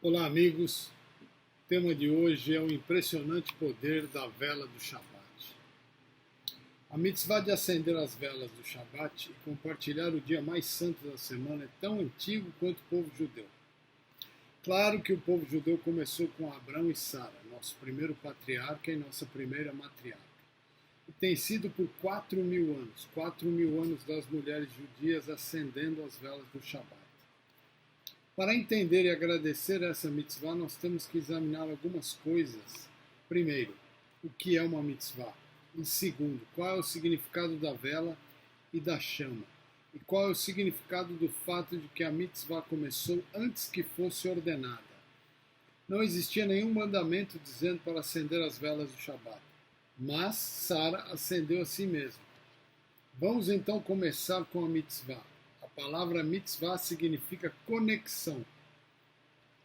Olá, amigos. O tema de hoje é o impressionante poder da vela do Shabat. A mitzvah de acender as velas do Shabat e compartilhar o dia mais santo da semana é tão antigo quanto o povo judeu. Claro que o povo judeu começou com Abrão e Sara, nosso primeiro patriarca e nossa primeira matriarca. E tem sido por 4.000 anos das mulheres judias acendendo as velas do Shabat. Para entender e agradecer essa mitzvah, nós temos que examinar algumas coisas. Primeiro, o que é uma mitzvah? E segundo, qual é o significado da vela e da chama? E qual é o significado do fato de que a mitzvah começou antes que fosse ordenada? Não existia nenhum mandamento dizendo para acender as velas do Shabat, mas Sara acendeu a si mesma. Vamos então começar com a mitzvah. A palavra mitzvah significa conexão.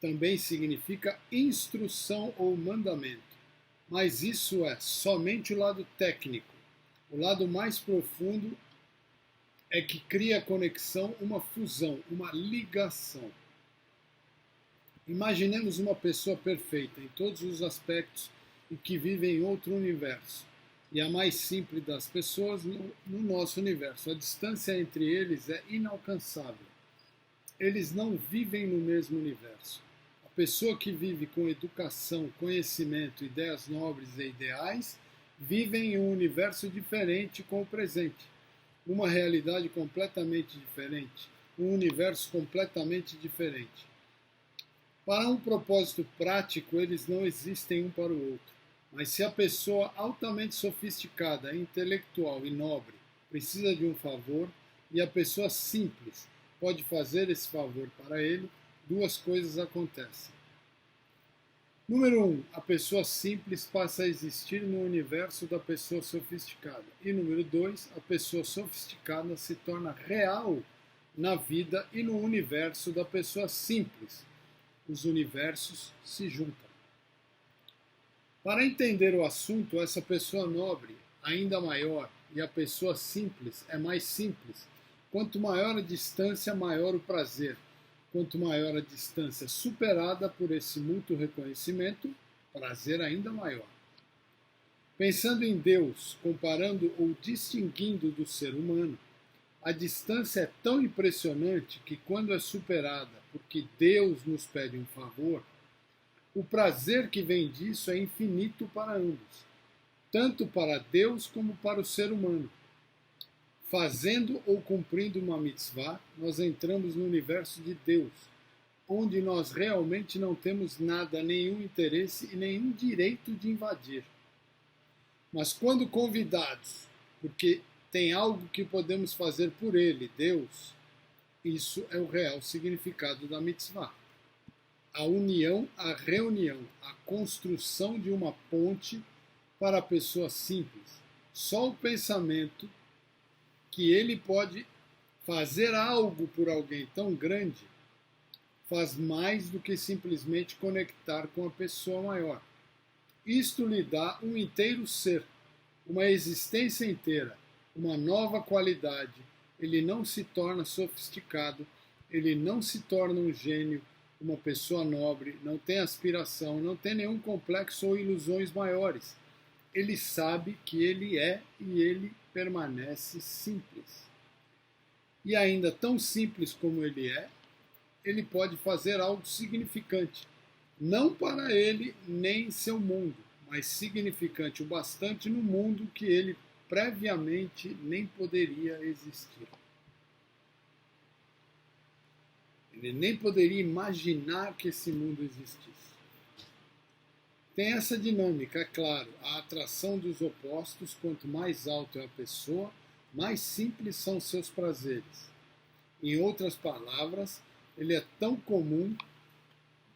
Também significa instrução ou mandamento. Mas isso é somente o lado técnico. O lado mais profundo é que cria a conexão, uma fusão, uma ligação. Imaginemos uma pessoa perfeita em todos os aspectos e que vive em outro universo. E a mais simples das pessoas no nosso universo. A distância entre eles é inalcançável. Eles não vivem no mesmo universo. A pessoa que vive com educação, conhecimento, ideias nobres e ideais, vive em um universo diferente com o presente. Uma realidade completamente diferente. Um universo completamente diferente. Para um propósito prático, eles não existem um para o outro. Mas se a pessoa altamente sofisticada, intelectual e nobre precisa de um favor e a pessoa simples pode fazer esse favor para ele, duas coisas acontecem. Número 1, a pessoa simples passa a existir no universo da pessoa sofisticada. E número 2, a pessoa sofisticada se torna real na vida e no universo da pessoa simples. Os universos se juntam. Para entender o assunto, essa pessoa nobre, ainda maior, e a pessoa simples é mais simples. Quanto maior a distância, maior o prazer. Quanto maior a distância superada por esse mútuo reconhecimento, prazer ainda maior. Pensando em Deus, comparando ou distinguindo do ser humano, a distância é tão impressionante que quando é superada porque Deus nos pede um favor, o prazer que vem disso é infinito para ambos, tanto para Deus como para o ser humano. Fazendo ou cumprindo uma mitzvah, nós entramos no universo de Deus, onde nós realmente não temos nada, nenhum interesse e nenhum direito de invadir. Mas quando convidados, porque tem algo que podemos fazer por Ele, Deus, isso é o real significado da mitzvah. A união, a reunião, a construção de uma ponte para a pessoa simples. Só o pensamento que ele pode fazer algo por alguém tão grande faz mais do que simplesmente conectar com a pessoa maior. Isto lhe dá um inteiro ser, uma existência inteira, uma nova qualidade. Ele não se torna sofisticado, ele não se torna um gênio, uma pessoa nobre, não tem aspiração, não tem nenhum complexo ou ilusões maiores. Ele sabe que ele é e ele permanece simples. E ainda tão simples como ele é, ele pode fazer algo significante. Não para ele nem seu mundo, mas significante o bastante no mundo que ele previamente nem poderia existir. Ele nem poderia imaginar que esse mundo existisse. Tem essa dinâmica, é claro, a atração dos opostos, quanto mais alta é a pessoa, mais simples são seus prazeres. Em outras palavras, ele é tão comum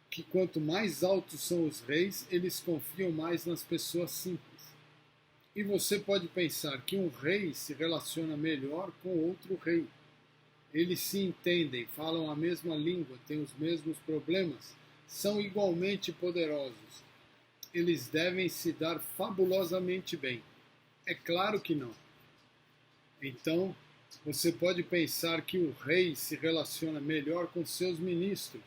que quanto mais altos são os reis, eles confiam mais nas pessoas simples. E você pode pensar que um rei se relaciona melhor com outro rei. Eles se entendem, falam a mesma língua, têm os mesmos problemas, são igualmente poderosos. Eles devem se dar fabulosamente bem. É claro que não. Então, você pode pensar que o rei se relaciona melhor com seus ministros.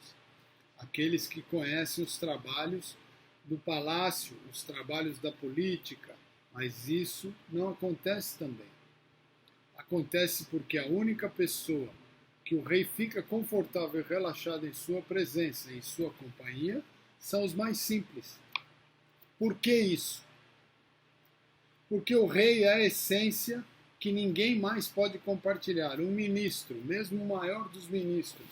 aqueles que conhecem os trabalhos do palácio, os trabalhos da política, mas isso não acontece também. Acontece porque a única pessoa que o rei fica confortável e relaxado em sua presença, em sua companhia, são os mais simples. Por que isso? Porque o rei é a essência que ninguém mais pode compartilhar. Um ministro, mesmo o maior dos ministros,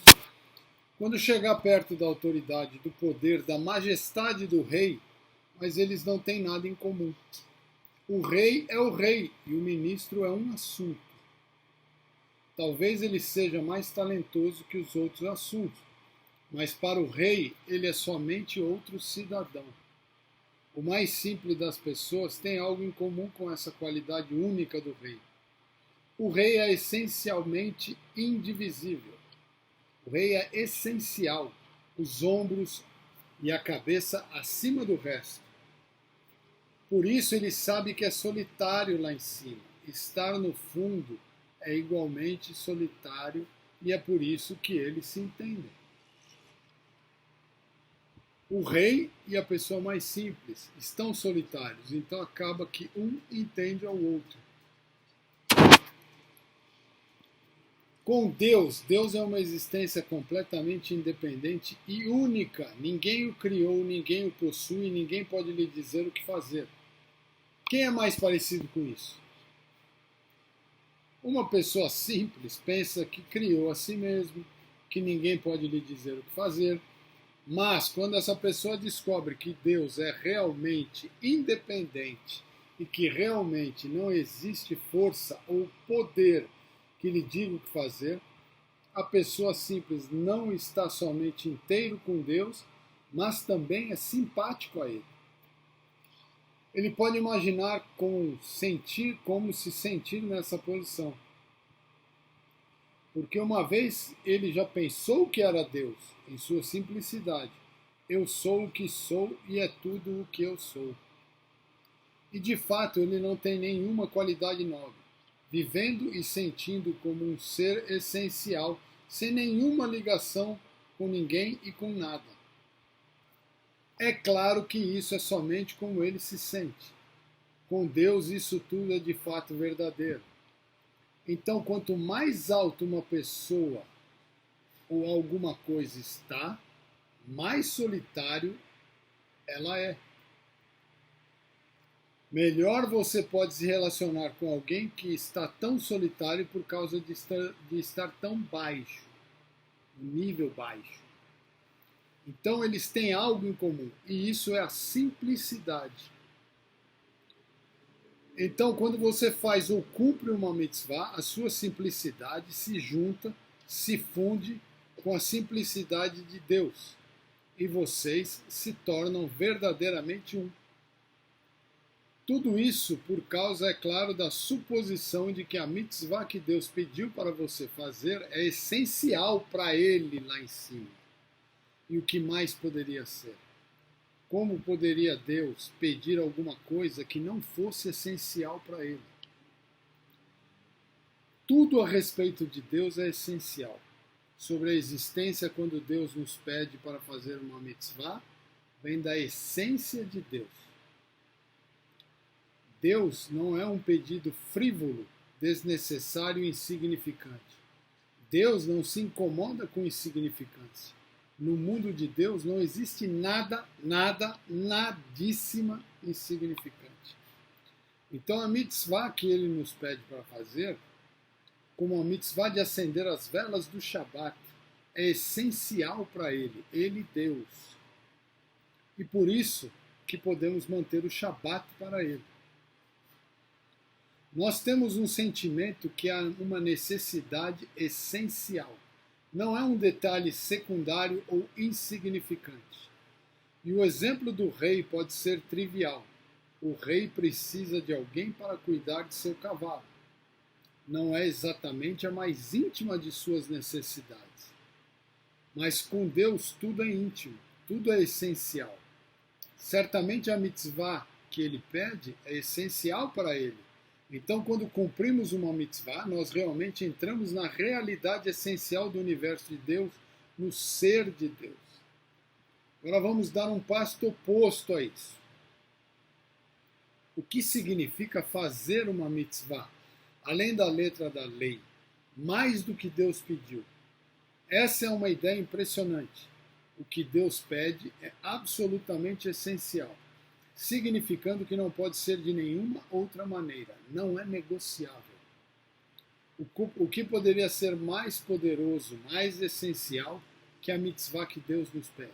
quando chegar perto da autoridade, do poder, da majestade do rei, mas eles não têm nada em comum. O rei é o rei e o ministro é um assunto. Talvez ele seja mais talentoso que os outros assuntos, mas para o rei ele é somente outro cidadão. O mais simples das pessoas tem algo em comum com essa qualidade única do rei. O rei é essencialmente indivisível. O rei é essencial, os ombros e a cabeça acima do resto. Por isso ele sabe que é solitário lá em cima. Estar no fundo é igualmente solitário e é por isso que eles se entendem. O rei e a pessoa mais simples estão solitários, então acaba que um entende ao outro. Com Deus, Deus é uma existência completamente independente e única. Ninguém o criou, ninguém o possui, ninguém pode lhe dizer o que fazer. Quem é mais parecido com isso? Uma pessoa simples pensa que criou a si mesmo, que ninguém pode lhe dizer o que fazer, mas quando essa pessoa descobre que Deus é realmente independente e que realmente não existe força ou poder que lhe diga o que fazer, a pessoa simples não está somente inteiro com Deus, mas também é simpático a Ele. Ele pode imaginar como se sentir nessa posição. Porque uma vez ele já pensou que era Deus, em sua simplicidade. Eu sou o que sou e é tudo o que eu sou. E de fato ele não tem nenhuma qualidade nobre, vivendo e sentindo como um ser essencial, sem nenhuma ligação com ninguém e com nada. É claro que isso é somente como ele se sente. Com Deus isso tudo é de fato verdadeiro. Então, quanto mais alto uma pessoa ou alguma coisa está, mais solitário ela é. Melhor você pode se relacionar com alguém que está tão solitário por causa de estar tão baixo, nível baixo. Então eles têm algo em comum, e isso é a simplicidade. Então, quando você faz ou cumpre uma mitzvah, a sua simplicidade se junta, se funde com a simplicidade de Deus, e vocês se tornam verdadeiramente um. Tudo isso por causa, é claro, da suposição de que a mitzvah que Deus pediu para você fazer é essencial para Ele lá em cima. E o que mais poderia ser? Como poderia Deus pedir alguma coisa que não fosse essencial para Ele? Tudo a respeito de Deus é essencial. Sobre a existência, quando Deus nos pede para fazer uma mitzvah, vem da essência de Deus. Deus não é um pedido frívolo, desnecessário e insignificante. Deus não se incomoda com insignificância. No mundo de Deus não existe nada, nadíssima insignificante. Então a mitzvah que Ele nos pede para fazer, como a mitzvah de acender as velas do Shabat, é essencial para Ele, Deus. E por isso que podemos manter o Shabat para Ele. Nós temos um sentimento que é uma necessidade essencial. Não é um detalhe secundário ou insignificante. E o exemplo do rei pode ser trivial. O rei precisa de alguém para cuidar de seu cavalo. Não é exatamente a mais íntima de suas necessidades. Mas com Deus tudo é íntimo, tudo é essencial. Certamente a mitzvah que Ele pede é essencial para Ele. Então, quando cumprimos uma mitzvah, nós realmente entramos na realidade essencial do universo de Deus, no ser de Deus. Agora vamos dar um passo oposto a isso. O que significa fazer uma mitzvah, além da letra da lei, mais do que Deus pediu? Essa é uma ideia impressionante. O que Deus pede é absolutamente essencial, significando que não pode ser de nenhuma outra maneira, não é negociável. O que poderia ser mais poderoso, mais essencial que a mitzvah que Deus nos pede?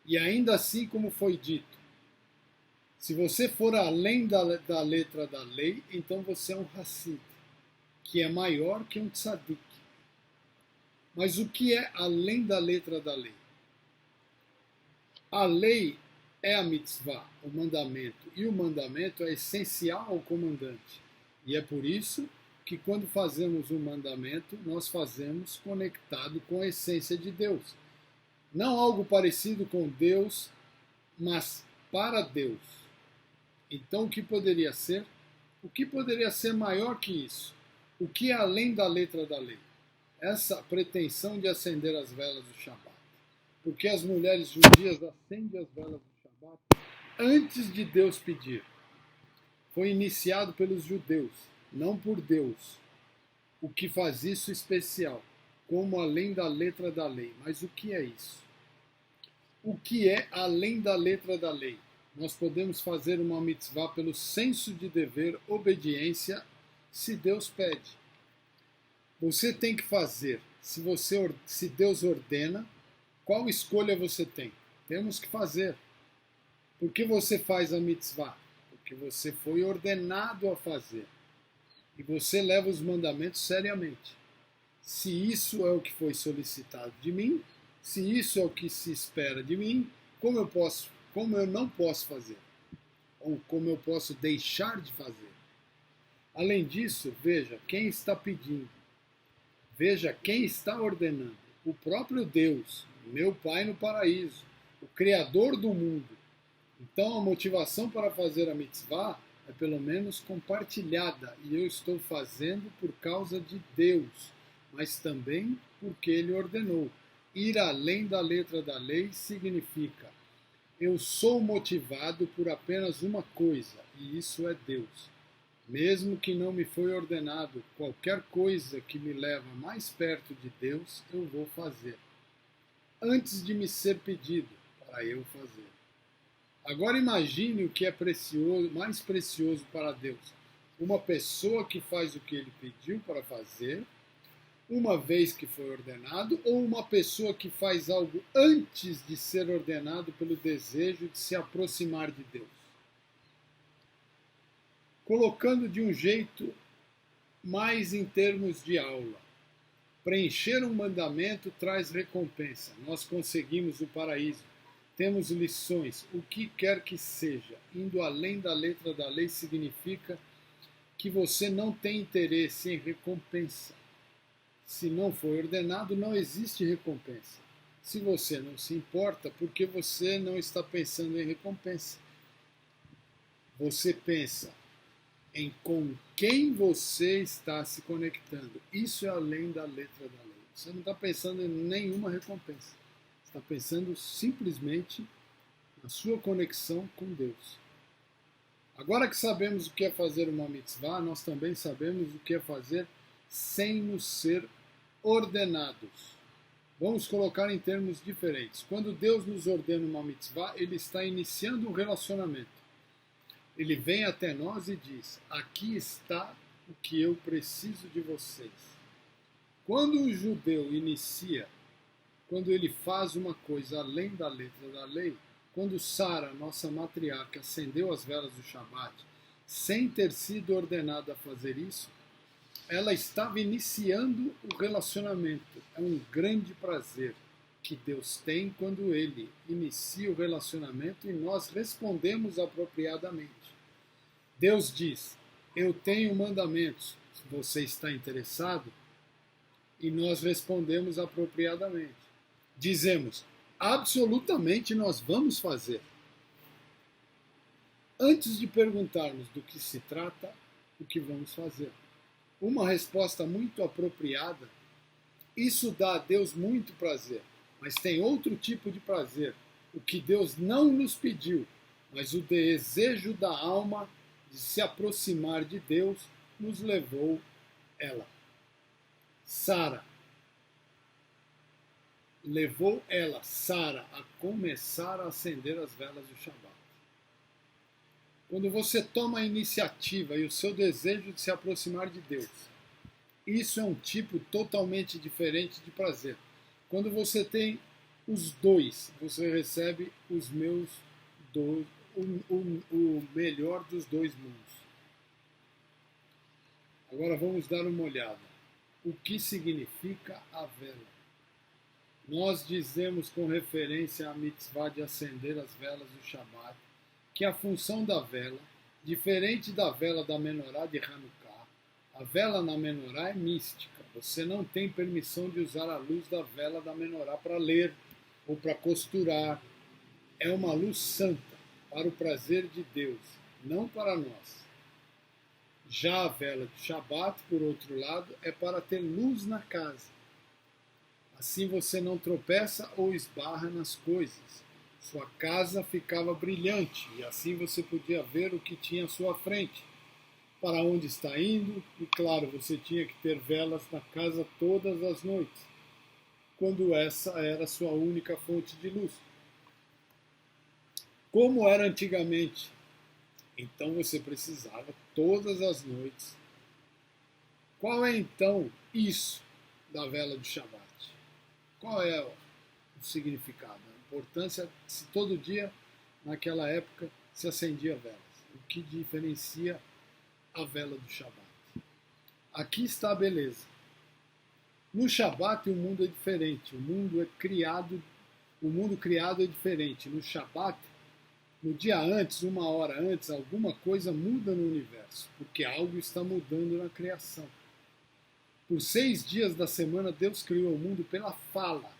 E ainda assim, como foi dito, se você for além da letra da lei, então você é um Hassid, que é maior que um tzadik. Mas o que é além da letra da lei? A lei é a mitzvah, o mandamento, e o mandamento é essencial ao comandante. E é por isso que quando fazemos um mandamento, nós fazemos conectado com a essência de Deus. Não algo parecido com Deus, mas para Deus. Então, o que poderia ser? O que poderia ser maior que isso? O que é além da letra da lei? Essa pretensão de acender as velas do Shabat. Porque as mulheres judias acendem as velas do Shabat antes de Deus pedir. Foi iniciado pelos judeus, não por Deus. O que faz isso especial, como além da letra da lei. Mas o que é isso? O que é além da letra da lei? Nós podemos fazer uma mitzvah pelo senso de dever, obediência, se Deus pede. Você tem que fazer. Se Deus ordena, qual escolha você tem? Temos que fazer. Por que você faz a mitzvah? Porque você foi ordenado a fazer. E você leva os mandamentos seriamente. Se isso é o que foi solicitado de mim, se isso é o que se espera de mim, como eu não posso fazer? Ou como eu posso deixar de fazer? Além disso, veja quem está pedindo. Veja quem está ordenando. O próprio Deus, meu Pai no paraíso, o Criador do mundo. Então a motivação para fazer a mitzvah é pelo menos compartilhada. E eu estou fazendo por causa de Deus, mas também porque Ele ordenou. Ir além da letra da lei significa eu sou motivado por apenas uma coisa, e isso é Deus. Mesmo que não me foi ordenado qualquer coisa que me leva mais perto de Deus, eu vou fazer. Antes de me ser pedido, para eu fazer. Agora imagine o que é precioso, mais precioso para Deus. Uma pessoa que faz o que Ele pediu para fazer, uma vez que foi ordenado, ou uma pessoa que faz algo antes de ser ordenado pelo desejo de se aproximar de Deus. Colocando de um jeito mais em termos de aula, preencher um mandamento traz recompensa. Nós conseguimos o paraíso, temos lições, o que quer que seja. Indo além da letra da lei significa que você não tem interesse em recompensa. Se não foi ordenado, não existe recompensa. Se você não se importa, porque você não está pensando em recompensa. Você pensa em com quem você está se conectando. Isso é além da letra da lei. Você não está pensando em nenhuma recompensa. Você está pensando simplesmente na sua conexão com Deus. Agora que sabemos o que é fazer uma mitzvah, nós também sabemos o que é fazer sem nos ser ordenados. Vamos colocar em termos diferentes. Quando Deus nos ordena uma mitzvah, Ele está iniciando um relacionamento. Ele vem até nós e diz, aqui está o que eu preciso de vocês. Quando o judeu inicia, quando ele faz uma coisa além da letra da lei, quando Sara, nossa matriarca, acendeu as velas do Shabat, sem ter sido ordenada a fazer isso, ela estava iniciando o relacionamento. É um grande prazer que Deus tem quando Ele inicia o relacionamento e nós respondemos apropriadamente. Deus diz, eu tenho mandamentos, se você está interessado, e nós respondemos apropriadamente. Dizemos, absolutamente nós vamos fazer. Antes de perguntarmos do que se trata, o que vamos fazer. Uma resposta muito apropriada, isso dá a Deus muito prazer. Mas tem outro tipo de prazer, o que Deus não nos pediu, mas o desejo da alma de se aproximar de Deus nos levou ela. Sara. Levou ela, Sara, a começar a acender as velas do Shabat. Quando você toma a iniciativa e o seu desejo de se aproximar de Deus, isso é um tipo totalmente diferente de prazer. Quando você tem os dois, você recebe os meus dois, o melhor dos dois mundos. Agora vamos dar uma olhada. O que significa a vela? Nós dizemos com referência à mitzvah de acender as velas do Shabat, que a função da vela, diferente da vela da menorá de Hanukkah, a vela na menorá é mística. Você não tem permissão de usar a luz da vela da menorá para ler ou para costurar. É uma luz santa, para o prazer de Deus, não para nós. Já a vela do Shabat, por outro lado, é para ter luz na casa. Assim você não tropeça ou esbarra nas coisas. Sua casa ficava brilhante e assim você podia ver o que tinha à sua frente, para onde está indo, e claro, você tinha que ter velas na casa todas as noites, quando essa era sua única fonte de luz. Como era antigamente, então você precisava todas as noites. Qual é então isso da vela do Shabat? Qual é o significado, a importância se todo dia, naquela época, se acendia velas? O que diferencia a vela do Shabat? Aqui está a beleza. No Shabat o mundo é diferente, o mundo criado é diferente. No Shabat, no dia antes, uma hora antes, alguma coisa muda no universo, porque algo está mudando na criação. Por 6 dias da semana, Deus criou o mundo pela fala.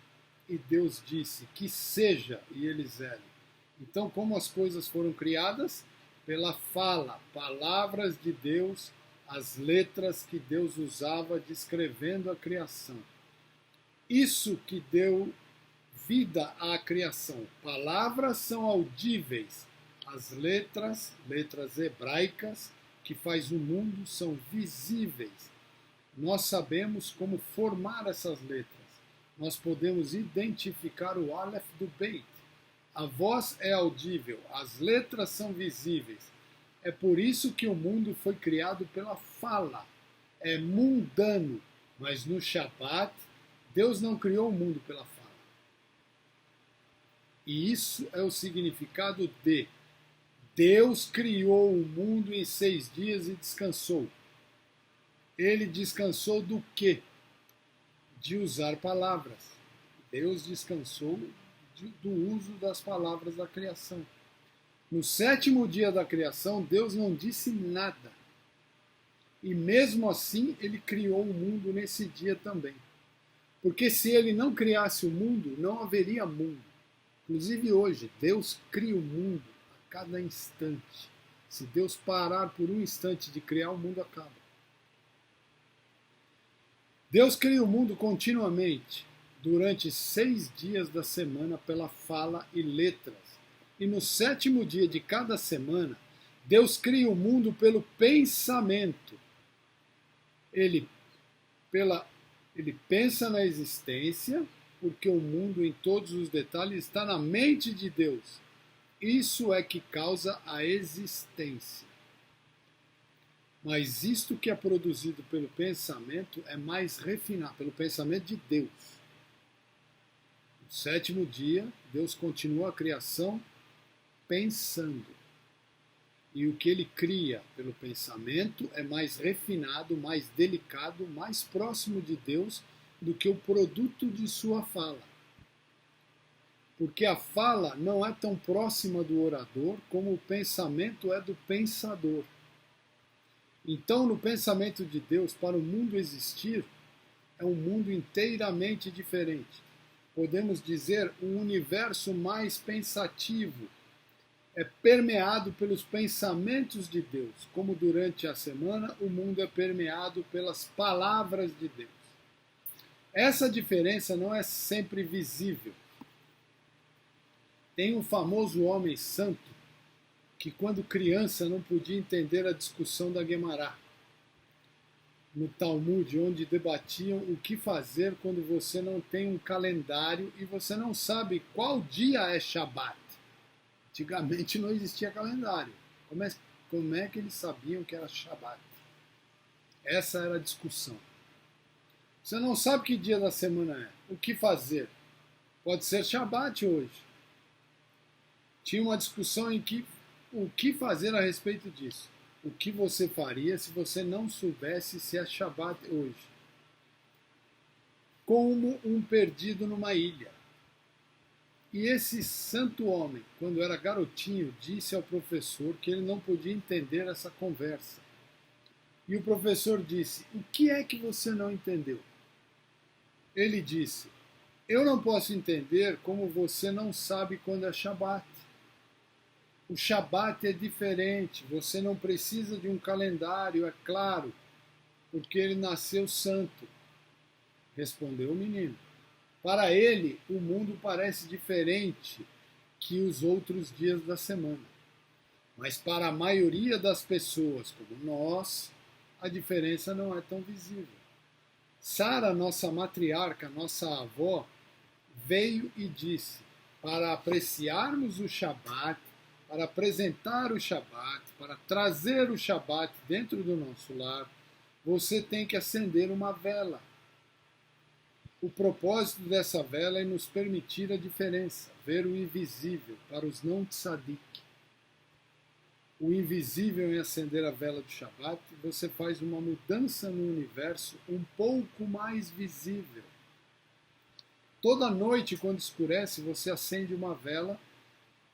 E Deus disse que seja, e eles eram. Então, como as coisas foram criadas? Pela fala, palavras de Deus, as letras que Deus usava descrevendo a criação. Isso que deu vida à criação. Palavras são audíveis. As letras hebraicas que faz o mundo, são visíveis. Nós sabemos como formar essas letras. Nós podemos identificar o Aleph do Beit. A voz é audível, as letras são visíveis. É por isso que o mundo foi criado pela fala. É mundano, mas no Shabat, Deus não criou o mundo pela fala. E isso é o significado de Deus criou o mundo em 6 dias e descansou. Ele descansou do quê? De usar palavras. Deus descansou do uso das palavras da criação. No 7º dia da criação, Deus não disse nada. E mesmo assim, ele criou o mundo nesse dia também. Porque se ele não criasse o mundo, não haveria mundo. Inclusive hoje, Deus cria o mundo a cada instante. Se Deus parar por um instante de criar, o mundo acaba. Deus cria o mundo continuamente, durante 6 dias da semana, pela fala e letras. E no 7º dia de cada semana, Deus cria o mundo pelo pensamento. Ele pensa na existência, porque o mundo em todos os detalhes está na mente de Deus. Isso é que causa a existência. Mas isto que é produzido pelo pensamento é mais refinado, pelo pensamento de Deus. No 7º dia, Deus continua a criação pensando. E o que ele cria pelo pensamento é mais refinado, mais delicado, mais próximo de Deus do que o produto de sua fala. Porque a fala não é tão próxima do orador como o pensamento é do pensador. Então, no pensamento de Deus, para o mundo existir, é um mundo inteiramente diferente. Podemos dizer um universo mais pensativo. É permeado pelos pensamentos de Deus, como durante a semana o mundo é permeado pelas palavras de Deus. Essa diferença não é sempre visível. Tem um famoso homem santo que, quando criança, não podia entender a discussão da Guemará no Talmud, onde debatiam o que fazer quando você não tem um calendário e você não sabe qual dia é Shabat. Antigamente não existia calendário. Como é que eles sabiam que era Shabat? Essa era a discussão. Você não sabe que dia da semana é. O que fazer? Pode ser Shabat hoje. Tinha uma discussão em que o que fazer a respeito disso. O que você faria se você não soubesse se é Shabat hoje? Como um perdido numa ilha. E esse santo homem, quando era garotinho, disse ao professor que ele não podia entender essa conversa. E o professor disse: o que é que você não entendeu? Ele disse: eu não posso entender como você não sabe quando é Shabat. O Shabat é diferente, você não precisa de um calendário, é claro, porque ele nasceu santo, respondeu o menino. Para ele, o mundo parece diferente que os outros dias da semana. Mas para a maioria das pessoas, como nós, a diferença não é tão visível. Sara, nossa matriarca, nossa avó, veio e disse: para apreciarmos o Shabat, para apresentar o Shabat, para trazer o Shabat dentro do nosso lar, você tem que acender uma vela. O propósito dessa vela é nos permitir a diferença, ver o invisível para os não tzadik. O invisível em acender a vela do Shabat, você faz uma mudança no universo um pouco mais visível. Toda noite, quando escurece, você acende uma vela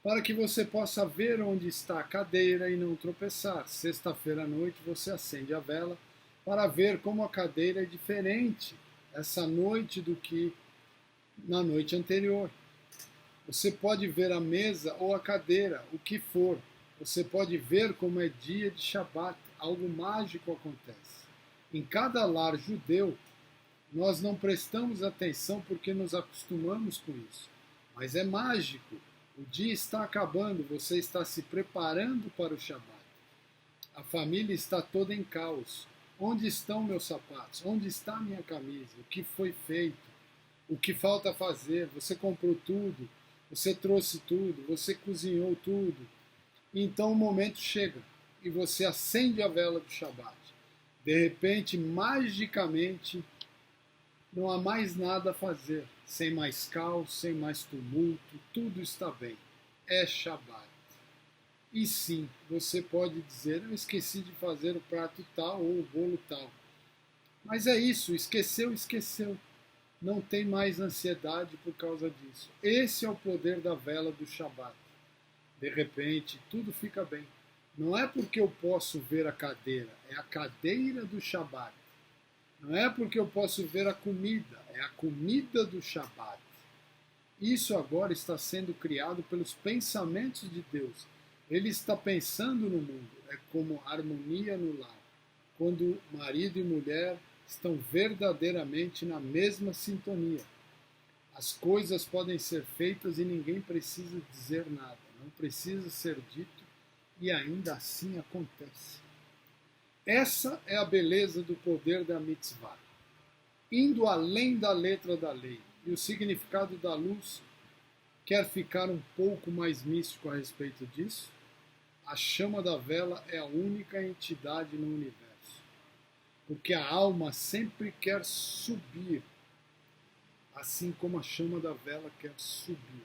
para que você possa ver onde está a cadeira e não tropeçar. Sexta-feira à noite, você acende a vela para ver como a cadeira é diferente essa noite do que na noite anterior. Você pode ver a mesa ou a cadeira, o que for. Você pode ver como é dia de Shabat, algo mágico acontece. Em cada lar judeu, nós não prestamos atenção porque nos acostumamos com isso. Mas é mágico. O dia está acabando, você está se preparando para o Shabat. A família está toda em caos. Onde estão meus sapatos? Onde está minha camisa? O que foi feito? O que falta fazer? Você comprou tudo? Você trouxe tudo? Você cozinhou tudo? Então o momento chega e você acende a vela do Shabat. De repente, magicamente, não há mais nada a fazer. Sem mais caos, sem mais tumulto, tudo está bem. É Shabat. E sim, você pode dizer: eu esqueci de fazer o prato tal ou o bolo tal. Mas é isso, esqueceu, esqueceu. Não tem mais ansiedade por causa disso. Esse é o poder da vela do Shabat. De repente, tudo fica bem. Não é porque eu posso ver a cadeira, é a cadeira do Shabat. Não é porque eu posso ver a comida, é a comida do Shabat. Isso agora está sendo criado pelos pensamentos de Deus. Ele está pensando no mundo. É como harmonia no lar. Quando marido e mulher estão verdadeiramente na mesma sintonia. As coisas podem ser feitas e ninguém precisa dizer nada. Não precisa ser dito e ainda assim acontece. Essa é a beleza do poder da mitzvah. Indo além da letra da lei e o significado da luz, quer ficar um pouco mais místico a respeito disso? A chama da vela é a única entidade no universo. Porque a alma sempre quer subir, assim como a chama da vela quer subir.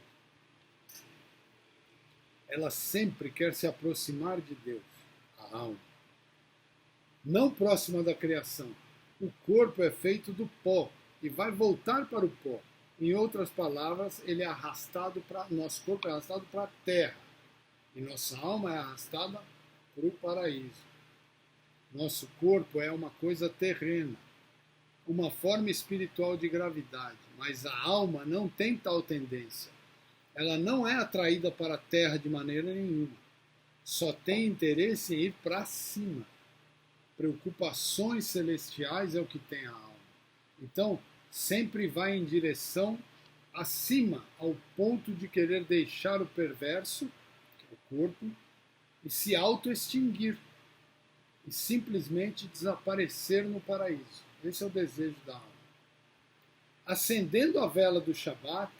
Ela sempre quer se aproximar de Deus, a alma. Não próxima da criação. O corpo é feito do pó e vai voltar para o pó. Em outras palavras, ele é arrastado para nosso corpo é arrastado para a terra e nossa alma é arrastada para o paraíso. Nosso corpo é uma coisa terrena, uma forma espiritual de gravidade, mas a alma não tem tal tendência. Ela não é atraída para a terra de maneira nenhuma. Só tem interesse em ir para cima. Preocupações celestiais é o que tem a alma. Então, sempre vai em direção acima, ao ponto de querer deixar o perverso, que é o corpo, e se auto-extinguir, e simplesmente desaparecer no paraíso. Esse é o desejo da alma. Acendendo a vela do Shabat,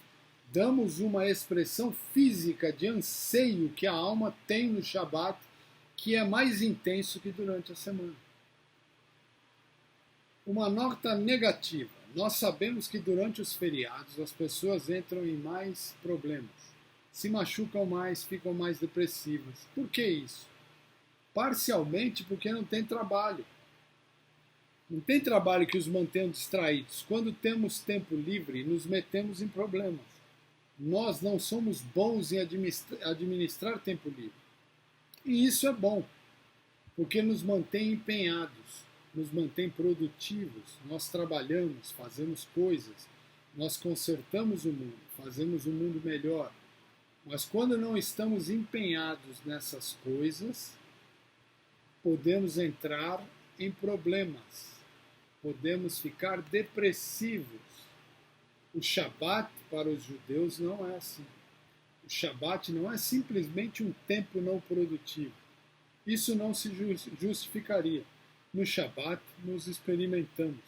damos uma expressão física de anseio que a alma tem no Shabat, que é mais intenso que durante a semana. Uma nota negativa. Nós sabemos que durante os feriados as pessoas entram em mais problemas. Se machucam mais, ficam mais depressivas. Por que isso? Parcialmente porque não tem trabalho. Não tem trabalho que os mantenha distraídos. Quando temos tempo livre, nos metemos em problemas. Nós não somos bons em administrar tempo livre. E isso é bom, porque nos mantém empenhados, nos mantém produtivos. Nós trabalhamos, fazemos coisas, nós consertamos o mundo, fazemos o mundo melhor. Mas quando não estamos empenhados nessas coisas, podemos entrar em problemas, podemos ficar depressivos. O Shabat para os judeus não é assim. O Shabat não é simplesmente um tempo não produtivo. Isso não se justificaria. No Shabat nos experimentamos.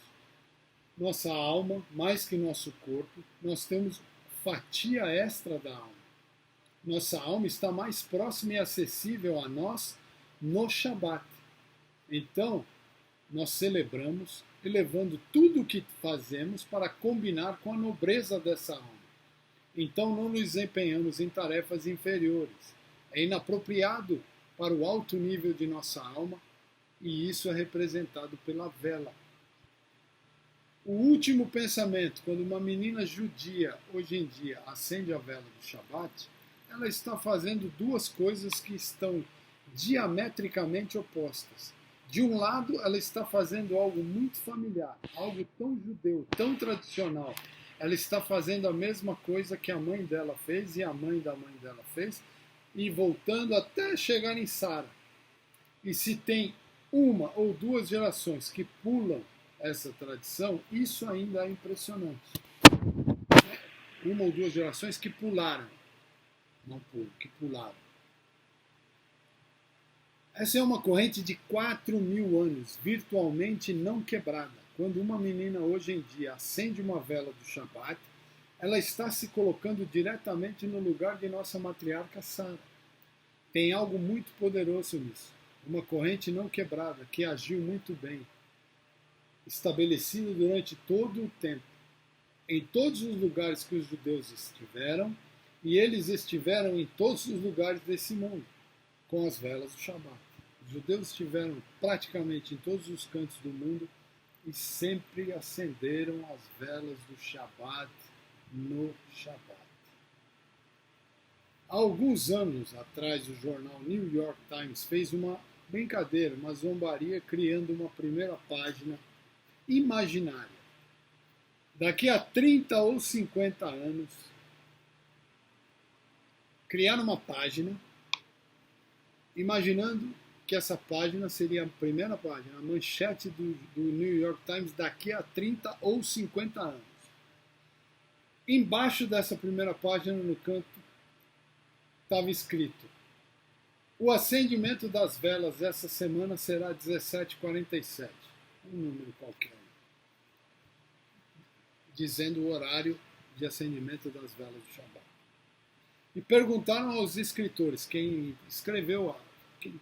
Nossa alma, mais que nosso corpo, nós temos fatia extra da alma. Nossa alma está mais próxima e acessível a nós no Shabat. Então, nós celebramos, elevando tudo o que fazemos para combinar com a nobreza dessa alma. Então não nos empenhamos em tarefas inferiores. É inapropriado para o alto nível de nossa alma, e isso é representado pela vela. O último pensamento, quando uma menina judia, hoje em dia, acende a vela do Shabat, ela está fazendo duas coisas que estão diametricamente opostas. De um lado, ela está fazendo algo muito familiar, algo tão judeu, tão tradicional. Ela está fazendo a mesma coisa que a mãe dela fez e a mãe da mãe dela fez, e voltando até chegar em Sara. E se tem uma ou duas gerações que pulam essa tradição, isso ainda é impressionante. Uma ou duas gerações que pularam, não pulam, que pularam. Essa é uma corrente de 4.000 anos, virtualmente não quebrada. Quando uma menina hoje em dia acende uma vela do Shabat, ela está se colocando diretamente no lugar de nossa matriarca Sara. Tem algo muito poderoso nisso. Uma corrente não quebrada, que agiu muito bem, estabelecida durante todo o tempo, em todos os lugares que os judeus estiveram, e eles estiveram em todos os lugares desse mundo, com as velas do Shabat. Os judeus estiveram praticamente em todos os cantos do mundo e sempre acenderam as velas do Shabat no Shabat. Há alguns anos atrás, o jornal New York Times fez uma brincadeira, uma zombaria, criando uma primeira página imaginária. Daqui a 30 ou 50 anos, criaram uma página imaginando que essa página seria a primeira página, a manchete do New York Times daqui a 30 ou 50 anos. Embaixo dessa primeira página, no canto, estava escrito: o acendimento das velas essa semana será 17h47, um número qualquer, dizendo o horário de acendimento das velas do Shabat. E perguntaram aos escritores, quem escreveu, quem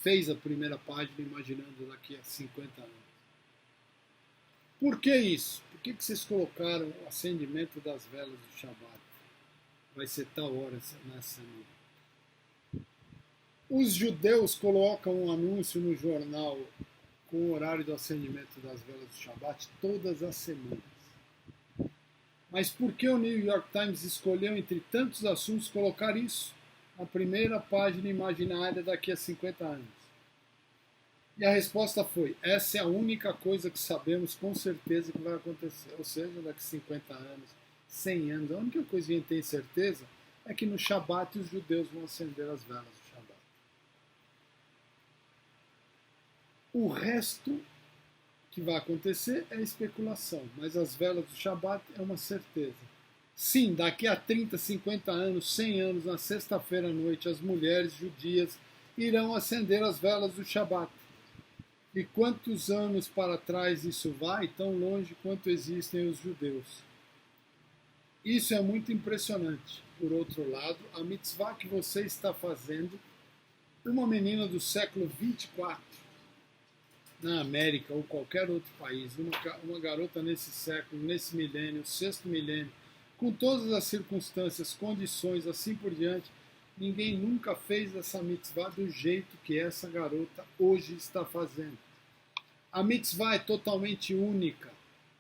fez a primeira página imaginando daqui a 50 anos. Por que isso? Por que vocês colocaram o acendimento das velas do Shabat? Vai ser tal hora nessa semana. Os judeus colocam um anúncio no jornal com o horário do acendimento das velas do Shabat todas as semanas. Mas por que o New York Times escolheu, entre tantos assuntos, colocar isso na primeira página imaginária daqui a 50 anos? E a resposta foi: essa é a única coisa que sabemos com certeza que vai acontecer. Ou seja, daqui a 50 anos, 100 anos, a única coisa que a gente tem certeza é que no Shabat os judeus vão acender as velas do Shabat. O resto, que vai acontecer é especulação, mas as velas do Shabat é uma certeza. Sim, daqui a 30, 50 anos, 100 anos, na sexta-feira à noite, as mulheres judias irão acender as velas do Shabat. E quantos anos para trás isso vai? Tão longe quanto existem os judeus. Isso é muito impressionante. Por outro lado, a mitzvah que você está fazendo, uma menina do século 24, na América ou qualquer outro país, uma garota nesse século, nesse milênio, sexto milênio, com todas as circunstâncias, condições, assim por diante, ninguém nunca fez essa mitzvah do jeito que essa garota hoje está fazendo. A mitzvah é totalmente única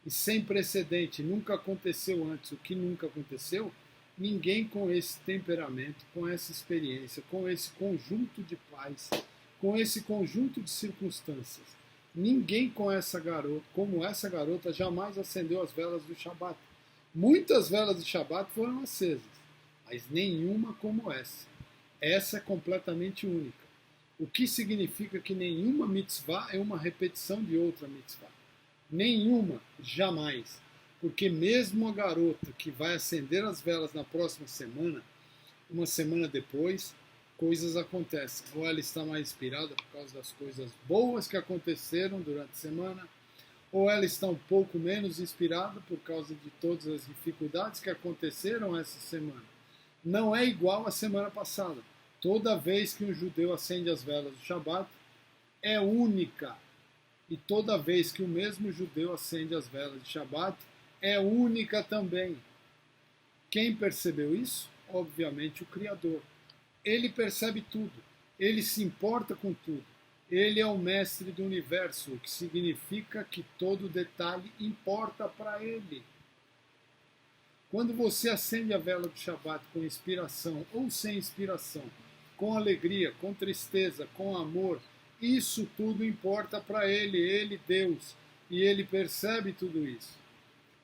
e sem precedente, nunca aconteceu antes. O que nunca aconteceu? Ninguém com esse temperamento, com essa experiência, com esse conjunto de pais, com esse conjunto de circunstâncias, ninguém com essa garota, como essa garota, jamais acendeu as velas do Shabat. Muitas velas de Shabat foram acesas, mas nenhuma como essa. Essa é completamente única. O que significa que nenhuma mitzvah é uma repetição de outra mitzvah. Nenhuma, jamais. Porque mesmo a garota que vai acender as velas na próxima semana, uma semana depois, coisas acontecem. Ou ela está mais inspirada por causa das coisas boas que aconteceram durante a semana, ou ela está um pouco menos inspirada por causa de todas as dificuldades que aconteceram essa semana. Não é igual à semana passada. Toda vez que um judeu acende as velas do Shabat, é única. E toda vez que o mesmo judeu acende as velas de Shabat, é única também. Quem percebeu isso? Obviamente o Criador. Ele percebe tudo. Ele se importa com tudo. Ele é o mestre do universo, o que significa que todo detalhe importa para ele. Quando você acende a vela do Shabat com inspiração ou sem inspiração, com alegria, com tristeza, com amor, isso tudo importa para ele, Deus, e ele percebe tudo isso.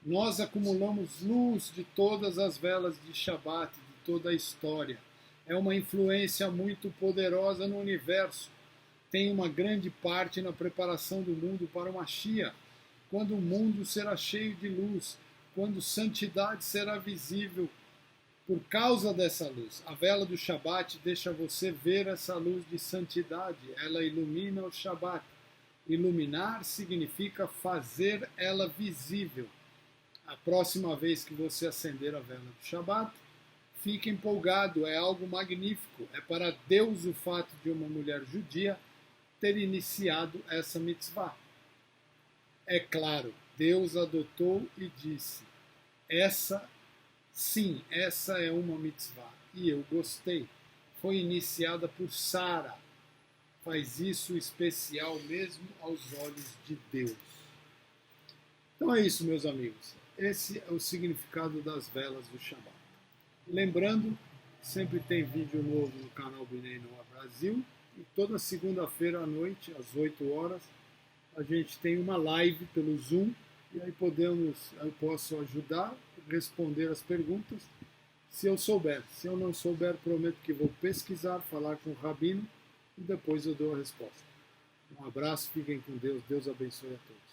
Nós acumulamos luz de todas as velas de Shabat, de toda a história. É uma influência muito poderosa no universo. Tem uma grande parte na preparação do mundo para uma Mashiach, quando o mundo será cheio de luz, quando santidade será visível por causa dessa luz. A vela do Shabat deixa você ver essa luz de santidade, ela ilumina o Shabat. Iluminar significa fazer ela visível. A próxima vez que você acender a vela do Shabat, fique empolgado, é algo magnífico. É para Deus o fato de uma mulher judia ter iniciado essa mitzvah. É claro, Deus adotou e disse, sim, essa é uma mitzvah. E eu gostei. Foi iniciada por Sara. Faz isso especial mesmo aos olhos de Deus. Então é isso, meus amigos. Esse é o significado das velas do Shabat. Lembrando, sempre tem vídeo novo no canal Bnei Noah Brasil. E toda segunda-feira à noite, às 8 horas, a gente tem uma live pelo Zoom. E aí eu posso ajudar, responder as perguntas, se eu souber. Se eu não souber, prometo que vou pesquisar, falar com o Rabino e depois eu dou a resposta. Um abraço, fiquem com Deus, Deus abençoe a todos.